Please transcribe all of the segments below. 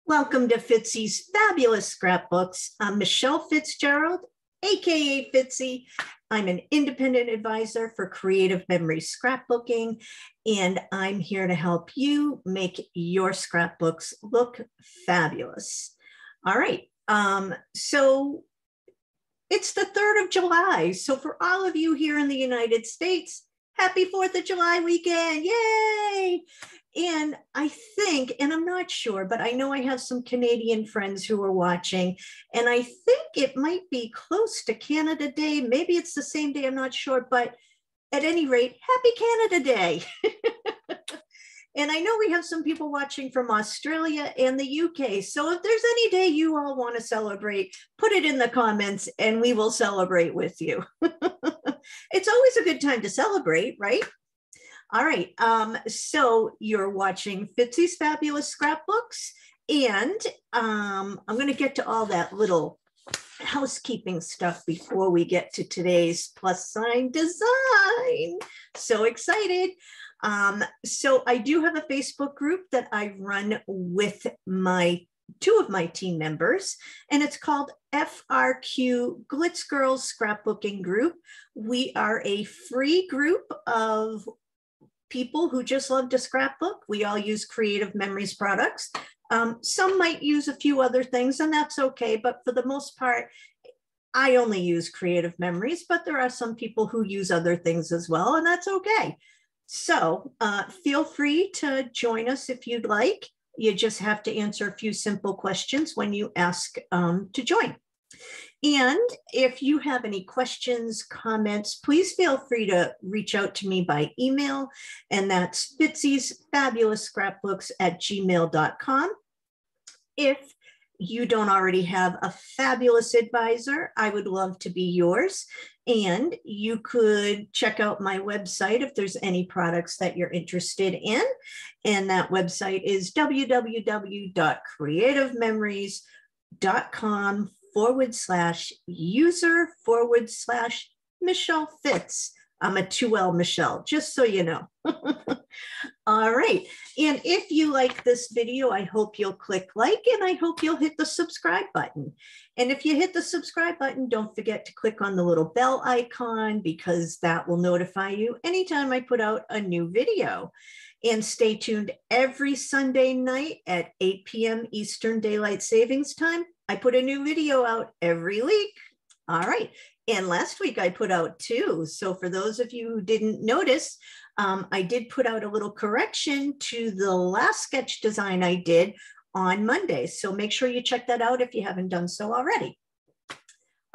Welcome to Fitzy's Fabulous Scrapbooks. I'm Michelle Fitzgerald, aka Fitzy. I'm an independent advisor for Creative Memories Scrapbooking, and I'm here to help you make your scrapbooks look fabulous. All right, so it's the 3rd of July. So for all of you here in the United States, happy 4th of July weekend, yay! And I think, and I'm not sure, but I know I have some Canadian friends who are watching, and I think it might be close to Canada Day. Maybe it's the same day, I'm not sure, but at any rate, happy Canada Day. And I know we have some people watching from Australia and the UK. So if there's any day you all want to celebrate, put it in the comments and we will celebrate with you. It's always a good time to celebrate, right? All right, so you're watching Fitzy's Fabulous Scrapbooks, and I'm going to get to all that little housekeeping stuff before we get to today's plus sign design. So excited. So I do have a Facebook group that I run with two of my team members, and it's called FRQ Glitz Girls Scrapbooking Group. We are a free group of people who just love to scrapbook. We all use Creative Memories products. Some might use a few other things, and that's okay. But for the most part, I only use Creative Memories, but there are some people who use other things as well, and that's okay. So feel free to join us if you'd like. You just have to answer a few simple questions when you ask to join. And if you have any questions, comments, please feel free to reach out to me by email, and that's fitzy'sfabulousscrapbooks@gmail.com. If you don't already have a fabulous advisor, I would love to be yours. And you could check out my website if there's any products that you're interested in. And that website is www.creativememories.com/user/Michelle Fitz. I'm a 2L Michelle, just so you know. All right. And if you like this video, I hope you'll click like, and I hope you'll hit the subscribe button. And if you hit the subscribe button, don't forget to click on the little bell icon, because that will notify you anytime I put out a new video. And stay tuned every Sunday night at 8 p.m. Eastern Daylight Savings Time. I put a new video out every week. All right. And last week I put out 2. So for those of you who didn't notice, I did put out a little correction to the last sketch design I did on Monday. So make sure you check that out if you haven't done so already.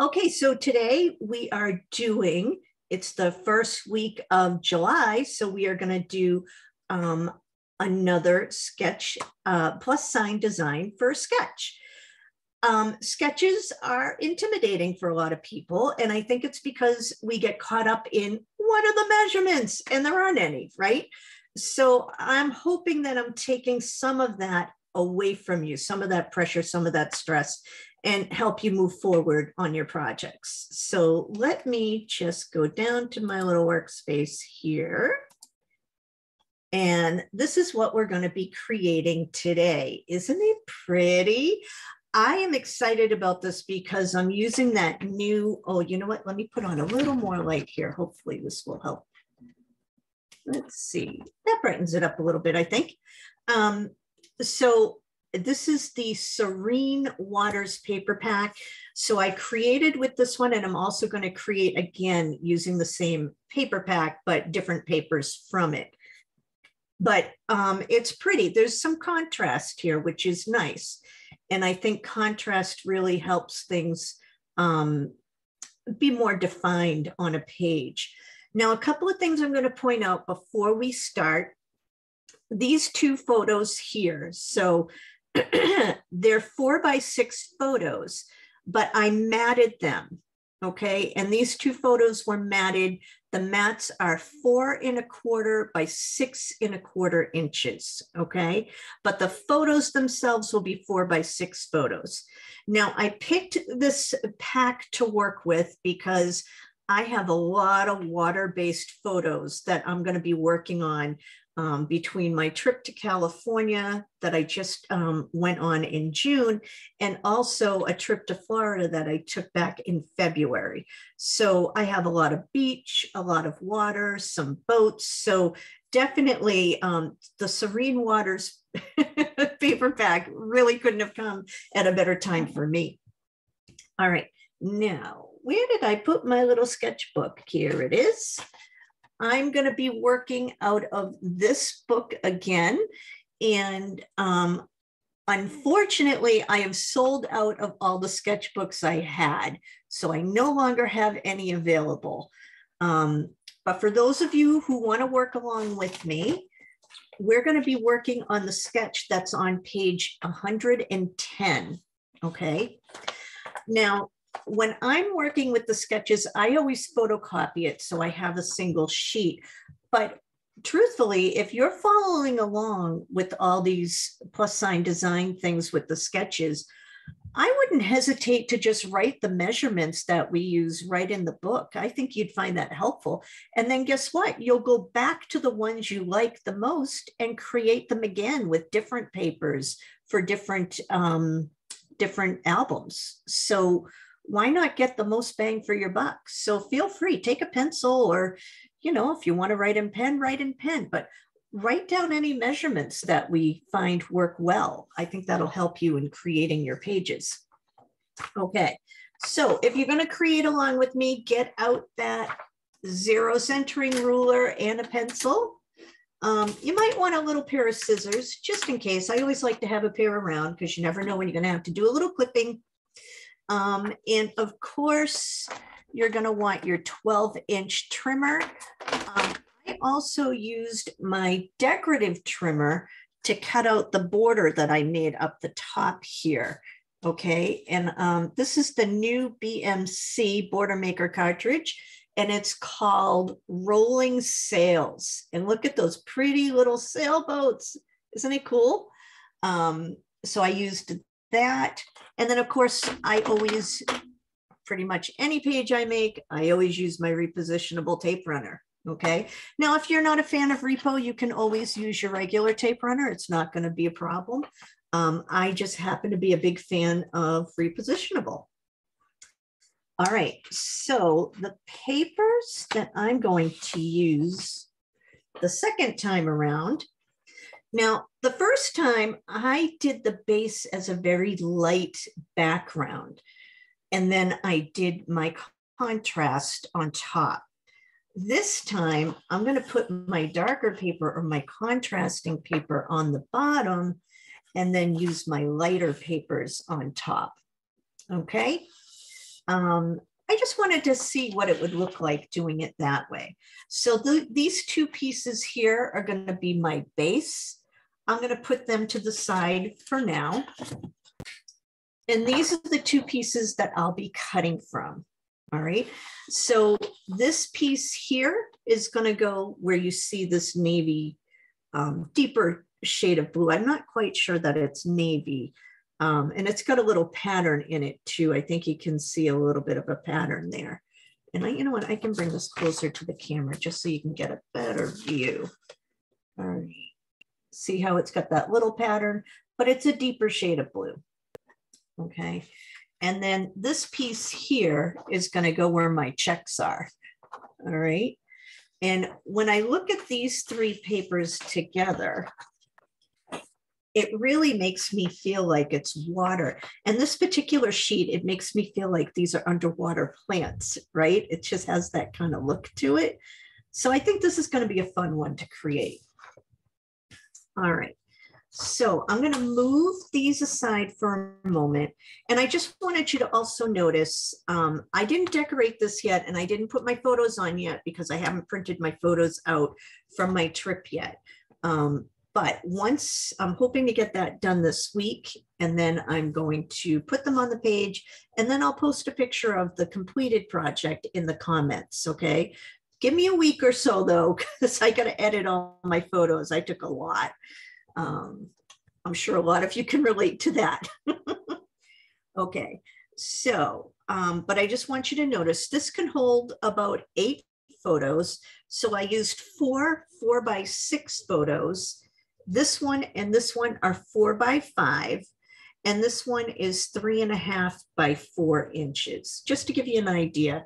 Okay, so today we are doing, it's the first week of July, so we are going to do another sketch plus sign design for a sketch. Sketches are intimidating for a lot of people, and I think it's because we get caught up in what are the measurements, and there aren't any, right? So I'm hoping that I'm taking some of that away from you, some of that pressure, some of that stress, and help you move forward on your projects. So let me just go down to my little workspace here. And this is what we're going to be creating today. Isn't it pretty? I am excited about this because I'm using that new, oh, you know what? Let me put on a little more light here. Hopefully this will help. Let's see. That brightens it up a little bit, I think. So this is the Serene Waters paper pack. So I created with this one, and I'm also going to create again using the same paper pack, but different papers from it. But it's pretty. There's some contrast here, which is nice. And I think contrast really helps things be more defined on a page. Now, a couple of things I'm going to point out before we start. These 2 photos here. So they're 4x6 photos, but I matted them. Okay, and these 2 photos were matted. The mats are 4 1/4 by 6 1/4 inches. Okay, but the photos themselves will be 4x6 photos. Now, I picked this pack to work with because I have a lot of water-based photos that I'm going to be working on between my trip to California that I just went on in June, and also a trip to Florida that I took back in February. So I have a lot of beach, a lot of water, some boats. So definitely the Serene Waters paperback really couldn't have come at a better time for me. All right, now, where did I put my little sketchbook? Here it is. I'm going to be working out of this book again. And unfortunately, I have sold out of all the sketchbooks I had. So I no longer have any available. But for those of you who want to work along with me, we're going to be working on the sketch that's on page 110. Okay. Now, when I'm working with the sketches, I always photocopy it so I have a single sheet. But truthfully, if you're following along with all these plus sign design things with the sketches, I wouldn't hesitate to just write the measurements that we use right in the book. I think you'd find that helpful. And then guess what? You'll go back to the ones you like the most and create them again with different papers for different albums. So why not get the most bang for your buck? So feel free, take a pencil, or, you know, if you want to write in pen, but write down any measurements that we find work well. I think that'll help you in creating your pages. Okay, so if you're going to create along with me, get out that zero centering ruler and a pencil. You might want a little pair of scissors just in case. I always like to have a pair around because you never know when you're going to have to do a little clipping. And of course, you're going to want your 12-inch trimmer. I also used my decorative trimmer to cut out the border that I made up the top here. Okay, and this is the new BMC Border Maker cartridge, and it's called Rolling Sails. And look at those pretty little sailboats. Isn't it cool? So I used that. And then of course, I always, pretty much any page I make, I always use my repositionable tape runner. Okay. Now, if you're not a fan of repo, you can always use your regular tape runner. It's not going to be a problem. I just happen to be a big fan of repositionable. All right. So the papers that I'm going to use the second time around. Now, the first time I did the base as a very light background, and then I did my contrast on top. This time, I'm going to put my darker paper or my contrasting paper on the bottom and then use my lighter papers on top. Okay. I just wanted to see what it would look like doing it that way. So these two pieces here are going to be my base. I'm going to put them to the side for now. And these are the two pieces that I'll be cutting from. All right. So this piece here is going to go where you see this navy, deeper shade of blue. I'm not quite sure that it's navy. And it's got a little pattern in it too. I think you can see a little bit of a pattern there. And you know what, I can bring this closer to the camera just so you can get a better view. All right. See how it's got that little pattern, but it's a deeper shade of blue. Okay. And then this piece here is going to go where my checks are. All right. And when I look at these three papers together, it really makes me feel like it's water. And this particular sheet, it makes me feel like these are underwater plants, right? It just has that kind of look to it. So I think this is going to be a fun one to create. All right. So I'm going to move these aside for a moment. And I just wanted you to also notice, I didn't decorate this yet, and I didn't put my photos on yet because I haven't printed my photos out from my trip yet. But once I'm hoping to get that done this week, and then I'm going to put them on the page, and then I'll post a picture of the completed project in the comments. Okay. Give me a week or so though, because I got to edit all my photos. I took a lot. I'm sure a lot of you can relate to that. Okay, so, but I just want you to notice this can hold about 8 photos. So I used 4x6 photos. This one and this one are 4x5. And this one is 3.5 by 4 inches, just to give you an idea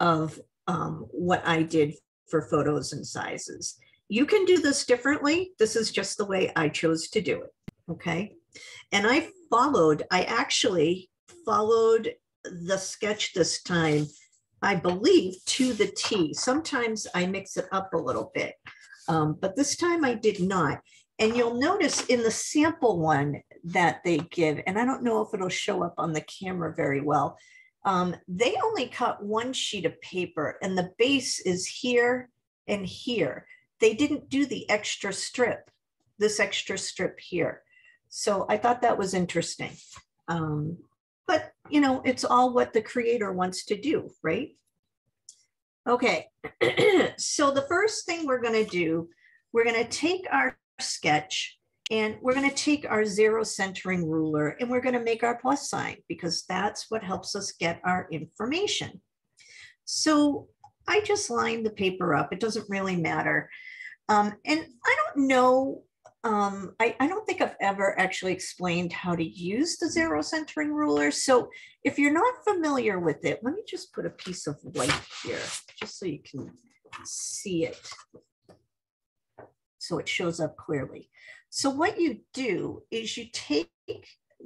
of what I did for photos and sizes. You can do this differently. This is just the way I chose to do it, okay? And I actually followed the sketch this time, I believe, to the T. Sometimes I mix it up a little bit, but this time I did not. And you'll notice in the sample one that they give, and I don't know if it'll show up on the camera very well, they only cut one sheet of paper and the base is here and here. They didn't do the extra strip, this extra strip here. So I thought that was interesting. But you know, it's all what the creator wants to do, right? Okay, so the first thing we're gonna do, we're gonna take our sketch and we're going to take our 0 centering ruler and we're going to make our plus sign, because that's what helps us get our information. So I just lined the paper up. It doesn't really matter. And I don't know, I don't think I've ever actually explained how to use the 0 centering ruler. So if you're not familiar with it, let me just put a piece of white here just so you can see it, so it shows up clearly. So what you do is you take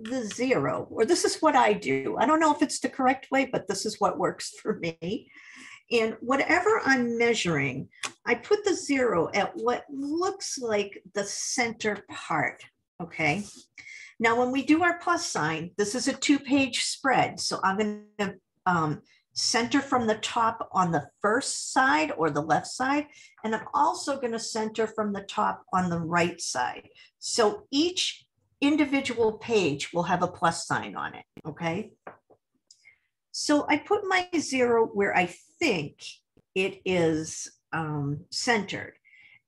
the 0, or this is what I do. I don't know if it's the correct way, but this is what works for me. And whatever I'm measuring, I put the 0 at what looks like the center part, okay? Now, when we do our plus sign, this is a 2-page spread. So I'm gonna center from the top on the first side or the left side. And I'm also going to center from the top on the right side. So each individual page will have a plus sign on it, okay? So I put my 0 where I think it is centered.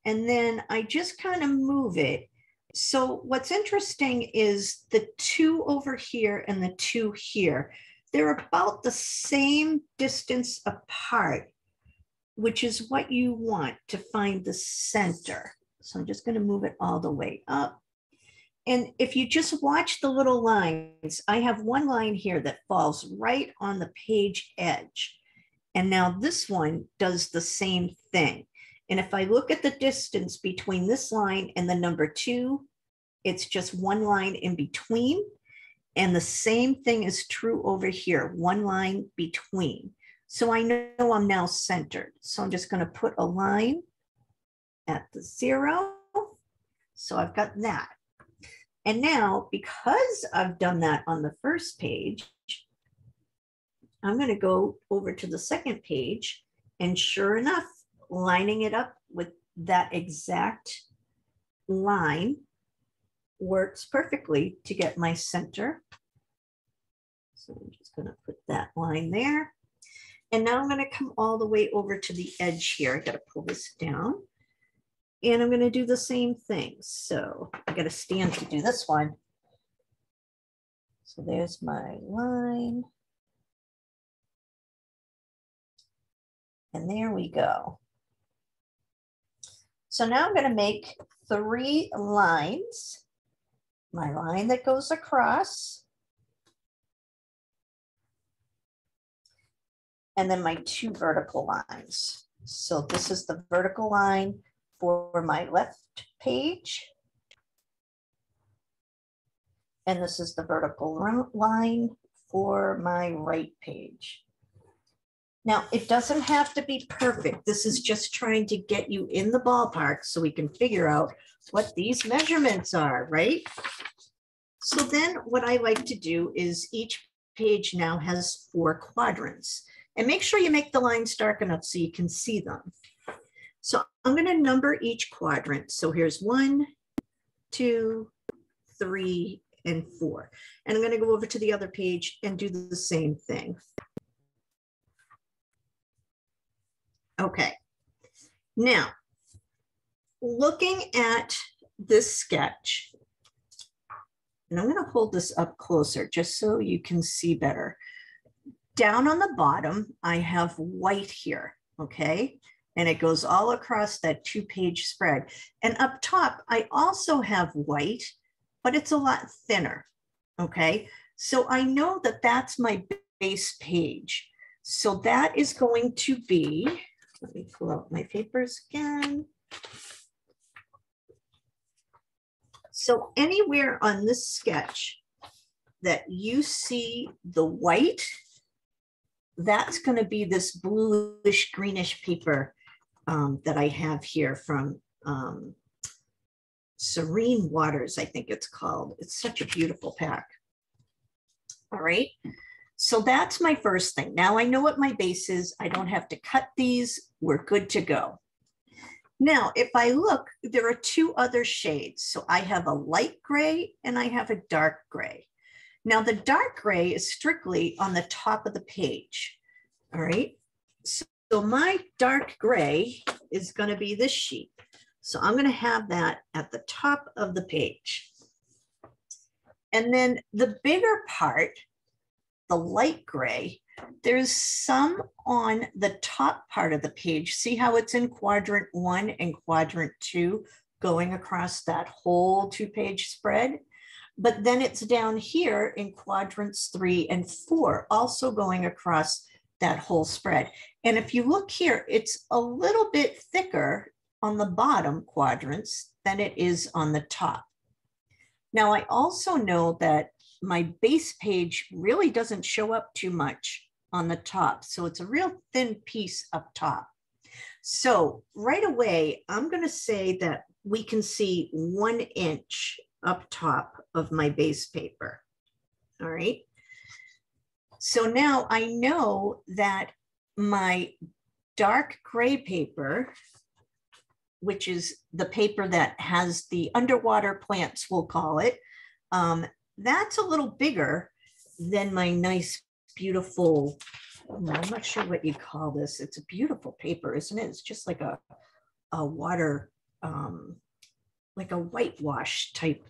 And then I just kind of move it. So what's interesting is the 2 over here and the 2 here, they're about the same distance apart, which is what you want to find the center. So I'm just going to move it all the way up. And if you just watch the little lines, I have one line here that falls right on the page edge. And now this one does the same thing. And if I look at the distance between this line and the number 2, it's just one line in between. And the same thing is true over here, one line between. So I know I'm now centered. So I'm just going to put a line at the 0. So I've got that. And now, because I've done that on the first page, I'm going to go over to the second page. And sure enough, lining it up with that exact line works perfectly to get my center. So I'm just going to put that line there. And now I'm going to come all the way over to the edge here. I got to pull this down. And I'm going to do the same thing. So I got to stand to do this one. So there's my line. And there we go. So now I'm going to make 3 lines. My line that goes across, and then my 2 vertical lines. So this is the vertical line for my left page, and this is the vertical line for my right page. Now, it doesn't have to be perfect. This is just trying to get you in the ballpark so we can figure out what these measurements are, right? So then what I like to do is each page now has 4 quadrants. And make sure you make the lines dark enough so you can see them. So I'm going to number each quadrant. So here's 1, 2, 3, and 4. And I'm going to go over to the other page and do the same thing. Okay. Now, looking at this sketch, and I'm going to hold this up closer just so you can see better. Down on the bottom, I have white here, okay? and it goes all across that 2-page spread. And up top, I also have white, but it's a lot thinner, okay? So I know that that's my base page. So that is going to be, let me pull out my papers again. So anywhere on this sketch that you see the white, that's going to be this bluish greenish paper that I have here from Serene Waters, I think it's called. It's such a beautiful pack. All right, so that's my first thing. Now I know what my base is. I don't have to cut these. We're good to go. Now, if I look, there are 2 other shades. So I have a light gray and I have a dark gray. Now the dark gray is strictly on the top of the page. All right, so my dark gray is going to be this sheet. So I'm going to have that at the top of the page. And then the bigger part, the light gray, there's some on the top part of the page. See how it's in quadrant 1 and quadrant 2 going across that whole 2-page spread? But then it's down here in quadrants 3 and 4, also going across that whole spread. And if you look here, it's a little bit thicker on the bottom quadrants than it is on the top. Now, I also know that my base page really doesn't show up too much on the top. So it's a real thin piece up top. So right away, I'm going to say that we can see 1 inch up top of my base paper. All right. So now I know that my dark gray paper, which is the paper that has the underwater plants, we'll call it, that's a little bigger than my nice, beautiful, I'm not sure what you call this. It's a beautiful paper, isn't it? It's just like a water, like a whitewash type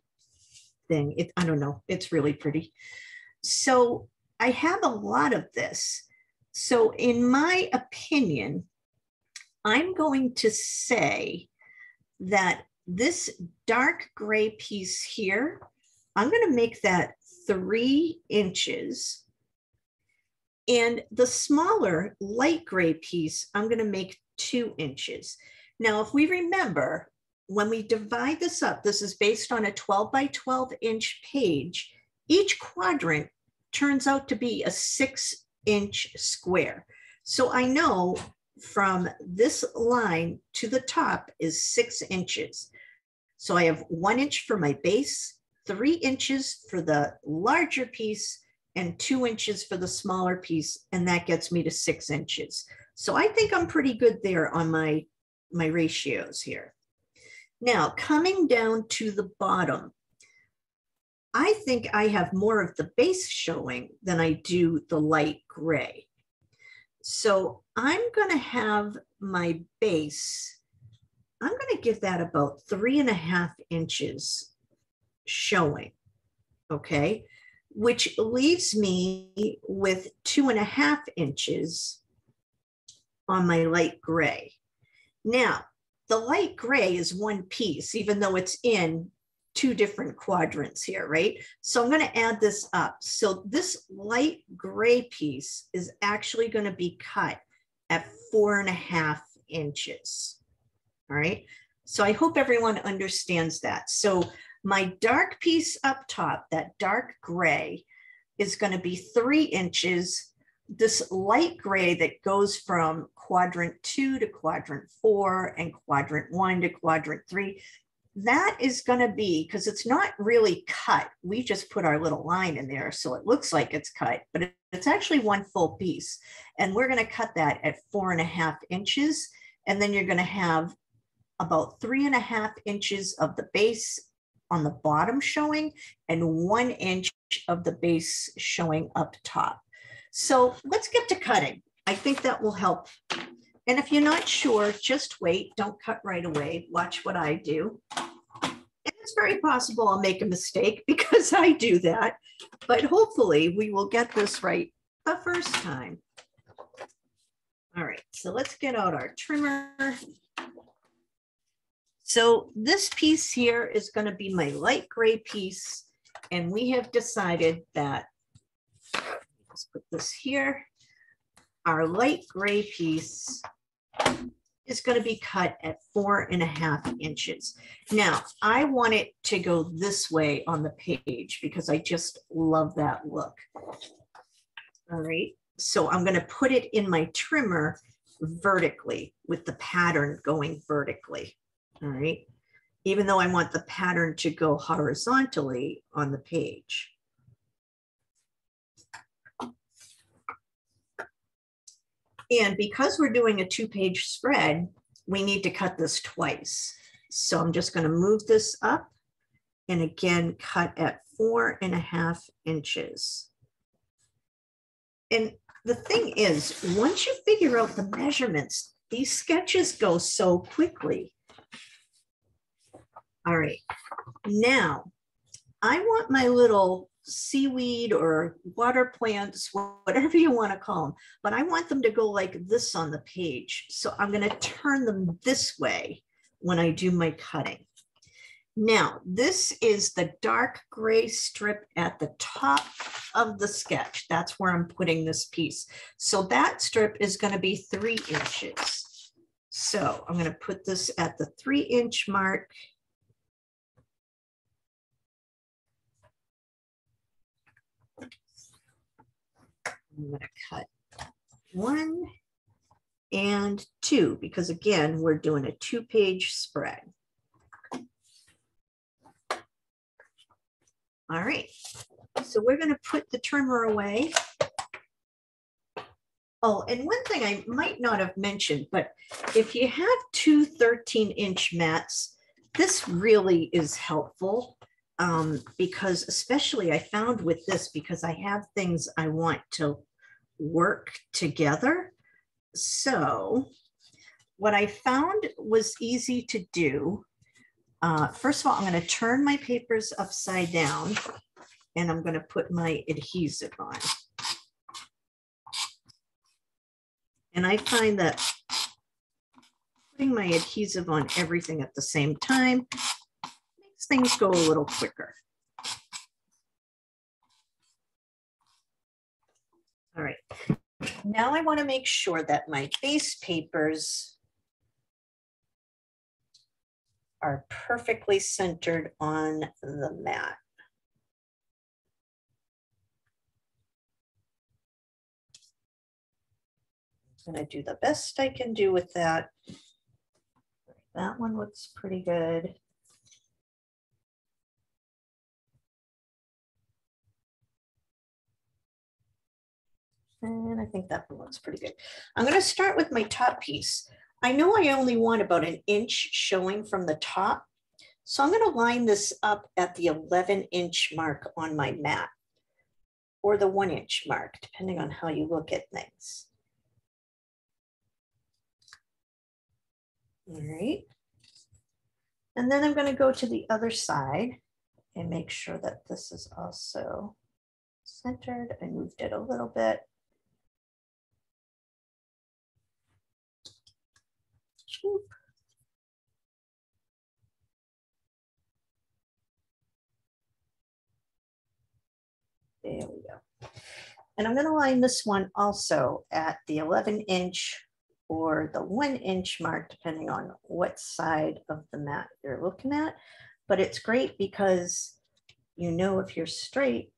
thing. I don't know, it's really pretty. So I have a lot of this. So in my opinion, I'm going to say that this dark gray piece here, I'm going to make that 3 inches. And the smaller light gray piece, I'm going to make 2 inches. Now, if we remember, when we divide this up, this is based on a 12 by 12 inch page. Each quadrant turns out to be a 6-inch square. So I know from this line to the top is 6 inches. So I have 1 inch for my base, 3 inches for the larger piece, and 2 inches for the smaller piece, and that gets me to 6 inches. So I think I'm pretty good there on my ratios here. Now, coming down to the bottom, I think I have more of the base showing than I do the light gray. So I'm going to have my base, I'm going to give that about 3.5 inches showing, okay? Which leaves me with 2.5 inches on my light gray. Now, the light gray is one piece, even though it's in 2 different quadrants here, right? So I'm going to add this up. So this light gray piece is actually going to be cut at 4.5 inches. All right. So I hope everyone understands that. So my dark piece up top, that dark gray, is going to be 3 inches. This light gray that goes from quadrant 2 to quadrant 4 and quadrant 1 to quadrant 3, that is going to be, because it's not really cut, we just put our little line in there so it looks like it's cut, but it's actually one full piece. And we're going to cut that at 4.5 inches. And then you're going to have about 3.5 inches of the base on the bottom showing and 1 inch of the base showing up top. So let's get to cutting. I think that will help. And if you're not sure, just wait. Don't cut right away. Watch what I do. And it's very possible I'll make a mistake because I do that. But hopefully we will get this right the first time. All right, so let's get out our trimmer. So this piece here is going to be my light gray piece. And we have decided that, let's put this here, our light gray piece is going to be cut at 4.5 inches. Now, I want it to go this way on the page because I just love that look. All right, so I'm going to put it in my trimmer vertically with the pattern going vertically. All right, even though I want the pattern to go horizontally on the page. And because we're doing a 2-page spread, we need to cut this twice. So I'm just going to move this up and again cut at 4.5 inches. And the thing is, once you figure out the measurements, these sketches go so quickly. All right, now I want my little seaweed or water plants, whatever you want to call them, but I want them to go like this on the page. So I'm going to turn them this way when I do my cutting. Now, this is the dark gray strip at the top of the sketch. That's where I'm putting this piece. So that strip is going to be 3 inches. So I'm going to put this at the 3-inch mark. I'm going to cut 1 and 2 because again, we're doing a 2-page spread. All right, so we're going to put the trimmer away. Oh, and one thing I might not have mentioned, but if you have 2 13-inch mats, this really is helpful because especially I found with this, because I have things I want to work together. So what I found was easy to do. First of all, I'm going to turn my papers upside down and I'm going to put my adhesive on. And I find that putting my adhesive on everything at the same time makes things go a little quicker. All right, now I want to make sure that my base papers are perfectly centered on the mat. I'm going to do the best I can do with that. That one looks pretty good. And I think that one looks pretty good. I'm going to start with my top piece. I know I only want about 1 inch showing from the top. So I'm going to line this up at the 11-inch mark on my mat, or the 1-inch mark, depending on how you look at things. All right. And then I'm going to go to the other side and make sure that this is also centered. I moved it a little bit. There we go. And I'm going to line this one also at the 11-inch or the 1-inch mark, depending on what side of the mat you're looking at. But it's great because you know if you're straight,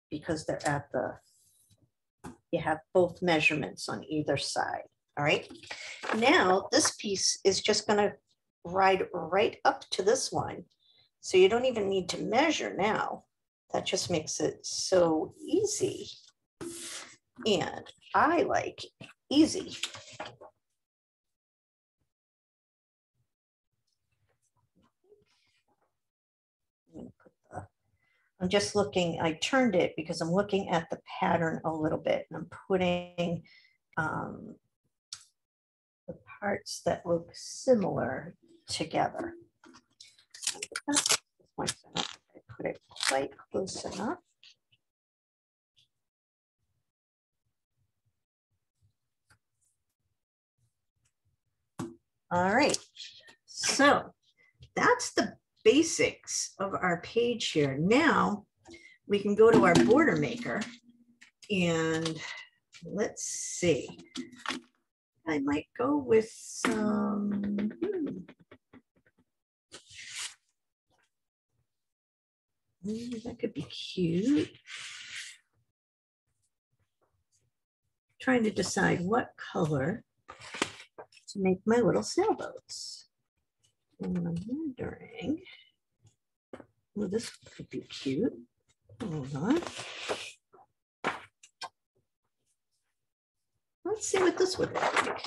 because they're at the, you have both measurements on either side. All right. Now this piece is just going to ride right up to this one. So you don't even need to measure now. That just makes it so easy. And I like easy. I'm just looking, I turned it because I'm looking at the pattern a little bit and I'm putting the parts that look similar together. I put it quite close enough. All right, so that's the basics of our page here. Now we can go to our border maker and let's see. I might go with some, that could be cute. Trying to decide what color to make my little sailboats. And I'm wondering, well, this could be cute. Hold on. Let's see what this would look like.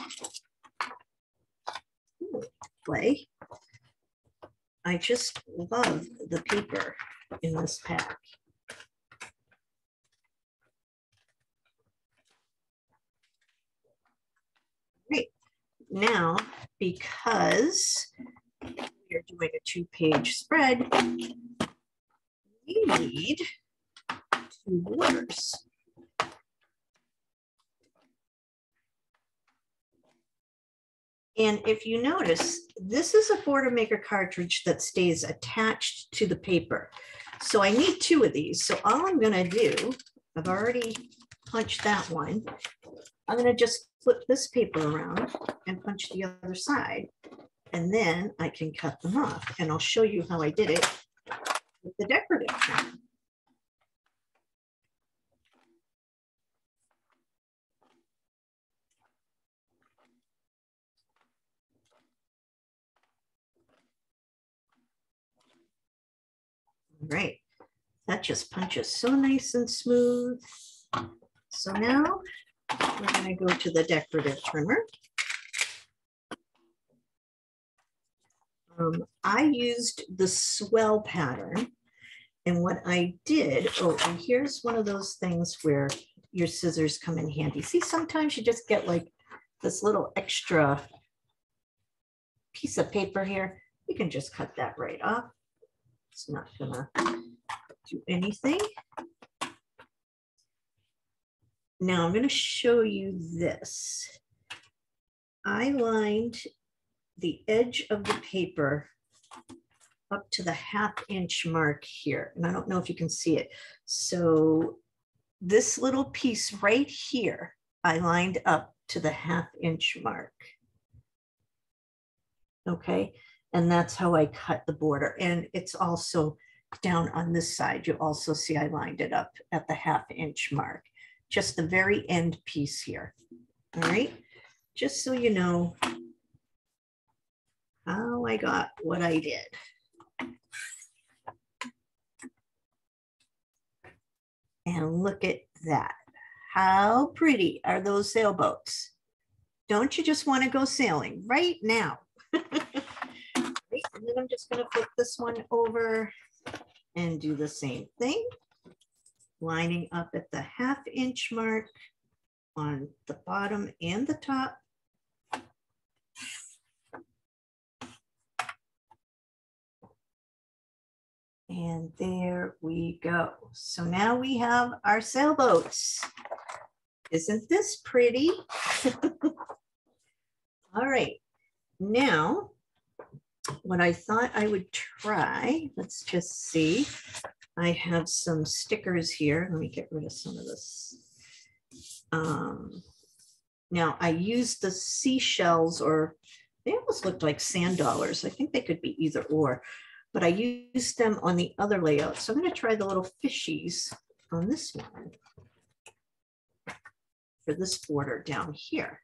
Ooh, play. I just love the paper in this pack. Great. Now, because we're doing a 2-page spread, we need 2 borders. And if you notice, this is a border maker cartridge that stays attached to the paper. So I need 2 of these. So all I'm going to do, I've already punched that one. I'm going to just flip this paper around and punch the other side. And then I can cut them off. And I'll show you how I did it with the decorative trimmer. Right, that just punches so nice and smooth. So now we're going to go to the decorative trimmer. I used the swell pattern, and what I did, oh, and here's one of those things where your scissors come in handy. See, sometimes you just get like this little extra piece of paper here. You can just cut that right off. It's not gonna do anything. Now I'm gonna show you this. I lined the edge of the paper up to the 1/2 inch mark here. And I don't know if you can see it. So this little piece right here, I lined up to the 1/2 inch mark. Okay. And that's how I cut the border. And it's also down on this side. You also see I lined it up at the 1/2 inch mark, just the very end piece here. All right. Just so you know how I got what I did. And look at that. How pretty are those sailboats? Don't you just want to go sailing right now? And then I'm just going to flip this one over and do the same thing, lining up at the 1/2 inch mark on the bottom and the top. And there we go. So now we have our sailboats. Isn't this pretty? All right, now what I thought I would try, let's just see. I have some stickers here. Let me get rid of some of this. Now I used the seashells, or they almost looked like sand dollars. I think they could be either or, but I used them on the other layout. So I'm going to try the little fishies on this one for this border down here.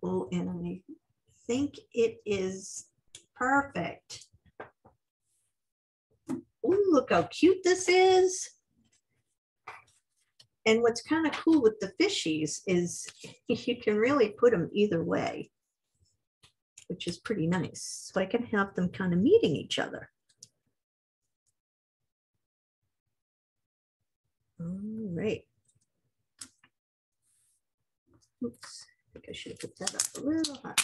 Oh, and I think it is perfect. Oh, look how cute this is. And what's kind of cool with the fishies is you can really put them either way, which is pretty nice. So I can have them kind of meeting each other. All right. Oops, I think I should have put that up a little higher.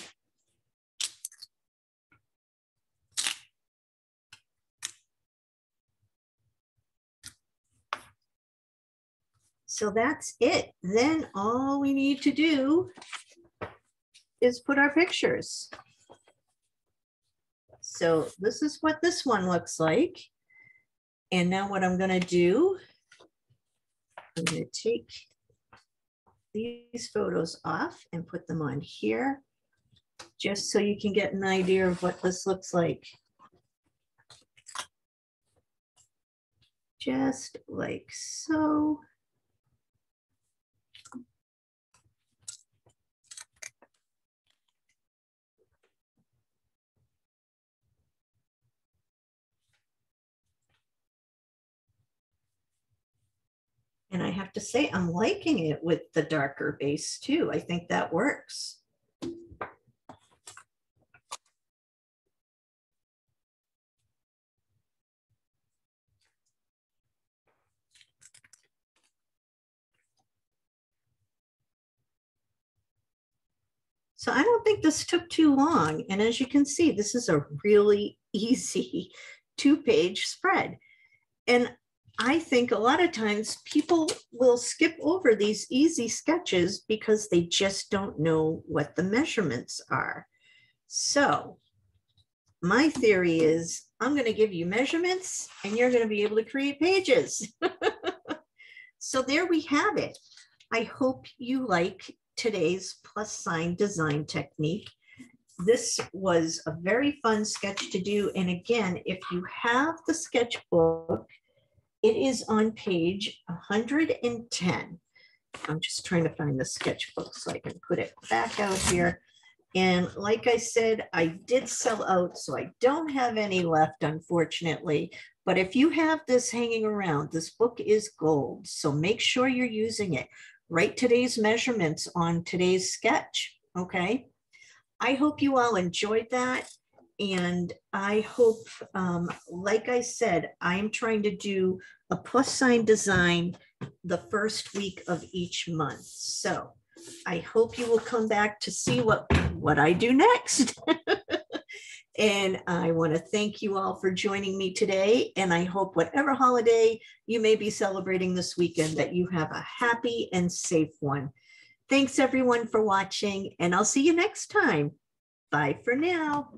So that's it. Then all we need to do is put our pictures. So this is what this one looks like. And now what I'm going to do, I'm going to take these photos off and put them on here, just so you can get an idea of what this looks like. Just like so. And I have to say, I'm liking it with the darker base too. I think that works. So I don't think this took too long. And as you can see, this is a really easy 2-page spread. And I think a lot of times people will skip over these easy sketches because they just don't know what the measurements are. So my theory is I'm going to give you measurements and you're going to be able to create pages. So there we have it. I hope you like today's plus sign design technique. This was a very fun sketch to do. And again, if you have the sketchbook, it is on page 110. I'm just trying to find the sketchbook so I can put it back out here. And like I said, I did sell out, so I don't have any left, unfortunately. But if you have this hanging around, this book is gold. So make sure you're using it. Write today's measurements on today's sketch, okay? I hope you all enjoyed that. And I hope, like I said, I'm trying to do a plus sign design the first week of each month. So I hope you will come back to see what I do next. And I want to thank you all for joining me today. And I hope whatever holiday you may be celebrating this weekend, that you have a happy and safe one. Thanks everyone for watching, and I'll see you next time. Bye for now.